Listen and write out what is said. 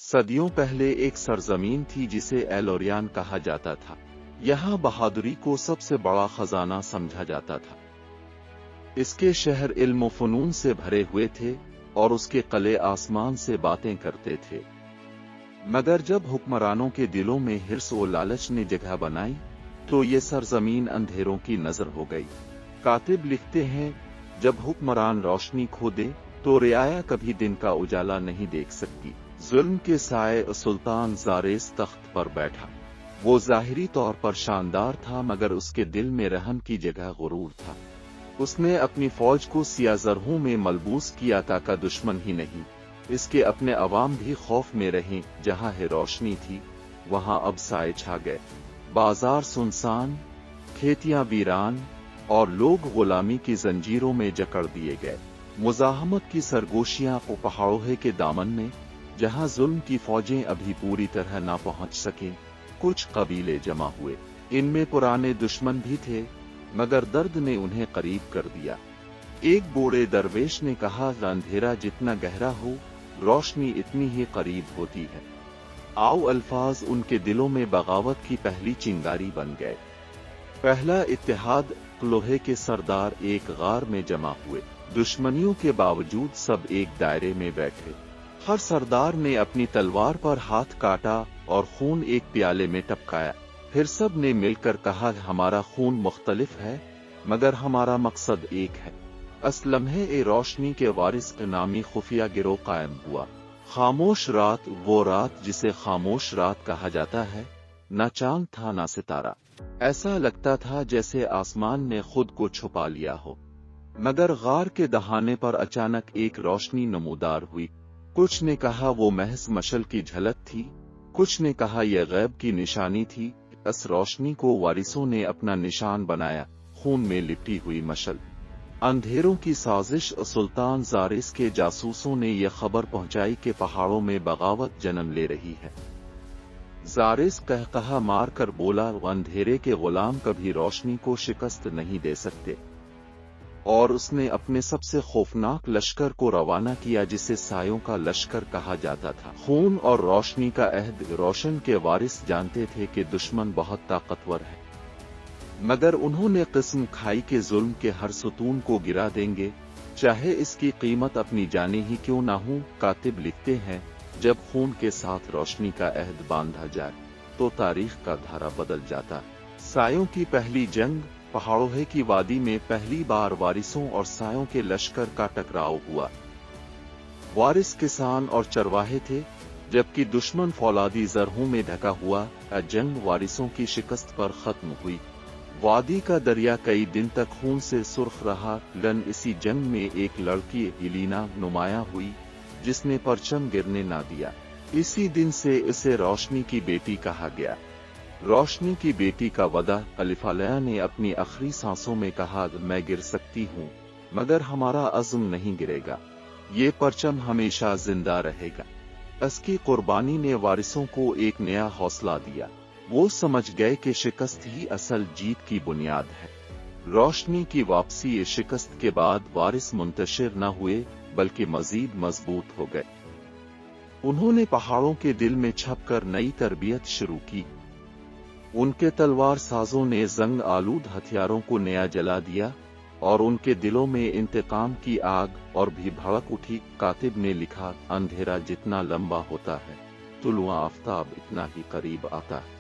सदियों पहले एक सरजमीन थी जिसे एलोरियान कहा जाता था। यहाँ बहादुरी को सबसे बड़ा खजाना समझा जाता था। इसके शहर इल्म व फनून से भरे हुए थे और उसके कले आसमान से बातें करते थे। मगर जब हुक्मरानों के दिलों में हिर्स और लालच ने जगह बनाई तो ये सरजमीन अंधेरों की नजर हो गई। कातिब लिखते हैं, जब हुक्मरान रोशनी खो दे तो रियाया कभी दिन का उजाला नहीं देख सकती। जुल्म के साए सुल्तान ज़ारेस तख्त पर बैठा। वो ज़ाहिरी तौर पर शानदार था मगर उसके दिल में रहम की जगह गुरूर था। उसने अपनी फौज को सियाजरहों में मलबूस किया ताकि दुश्मन ही नहीं, इसके अपने अवाम भी खौफ में रहें। जहाँ है रोशनी थी वहाँ अब साए छा गए। बाजार सुनसान, खेतियां वीरान और लोग गुलामी की जंजीरों में जकड़ दिए गए। मुजाहमत की सरगोशियां और पहाड़ों के दामन में, जहां जुल्म की फौजें अभी पूरी तरह ना पहुंच सकें, कुछ कबीले जमा हुए। इनमें पुराने दुश्मन भी थे मगर दर्द ने उन्हें करीब कर दिया। एक बूढ़े दरवेश ने कहा, अंधेरा जितना गहरा हो रोशनी इतनी ही करीब होती है। आओ अल्फाज उनके दिलों में बगावत की पहली चिंगारी बन गए। पहला इत्तेहाद, लोहे के सरदार एक गार में जमा हुए। दुश्मनियों के बावजूद सब एक दायरे में बैठे। हर सरदार ने अपनी तलवार पर हाथ काटा और खून एक प्याले में टपकाया। फिर सब ने मिलकर कहा, हमारा खून मुख्तलिफ है मगर हमारा मकसद एक है। असलम्हे ए रोशनी के वारिस नामी खुफिया गिरोह कायम हुआ। खामोश रात, वो रात जिसे खामोश रात कहा जाता है। न चांद था न सितारा। ऐसा लगता था जैसे आसमान ने खुद को छुपा लिया हो। मगर गार के दहाने पर अचानक एक रोशनी नमूदार हुई। कुछ ने कहा वो महज मशल की झलक थी, कुछ ने कहा यह गैब की निशानी थी। इस रोशनी को वारिसों ने अपना निशान बनाया, खून में लिपटी हुई मशल। अंधेरों की साजिश। सुल्तान ज़ारेस के जासूसों ने यह खबर पहुंचाई कि पहाड़ों में बगावत जन्म ले रही है। ज़ारेस कहकहा मार कर बोला, अंधेरे के गुलाम कभी रोशनी को शिकस्त नहीं दे सकते। और उसने अपने सबसे खौफनाक लश्कर को रवाना किया जिसे सायों का लश्कर कहा जाता था। खून और रोशनी का अहद। रोशन के वारिस जानते थे कि दुश्मन बहुत ताकतवर है मगर उन्होंने कसम खाई कि जुल्म के हर सुतून को गिरा देंगे, चाहे इसकी कीमत अपनी जाने ही क्यों ना हो। कातिब लिखते हैं, जब खून के साथ रोशनी का अहद बांधा जाए तो तारीख का धारा बदल जाता। सायों की पहली जंग। पहाड़ों की वादी में पहली बार वारिसों और सायों के लश्कर का टकराव हुआ। वारिस किसान और चरवाहे थे जबकि दुश्मन फौलादी जरहों में ढका हुआ। जंग वारिसों की शिकस्त पर खत्म हुई। वादी का दरिया कई दिन तक खून से सुर्ख रहा। इसी जंग में एक लड़की हिलीना नुमाया हुई जिसने परचम गिरने ना दिया। इसी दिन से इसे रोशनी की बेटी कहा गया। रोशनी की बेटी का वदा। अलिफालया ने अपनी आखिरी सांसों में कहा, मैं गिर सकती हूँ मगर हमारा अज़्म नहीं गिरेगा, ये परचम हमेशा जिंदा रहेगा। इसकी कुर्बानी ने वारिसों को एक नया हौसला दिया। वो समझ गए कि शिकस्त ही असल जीत की बुनियाद है। रोशनी की वापसी। ये शिकस्त के बाद वारिस मुंतशिर न हुए बल्कि मजीद मजबूत हो गए। उन्होंने पहाड़ों के दिल में छपकर नई तरबियत शुरू की। उनके तलवार साजों ने जंग आलूद हथियारों को नया जला दिया और उनके दिलों में इंतकाम की आग और भी भड़क उठी। कातिब ने लिखा, अंधेरा जितना लंबा होता है तुलुआ आफताब इतना ही करीब आता है।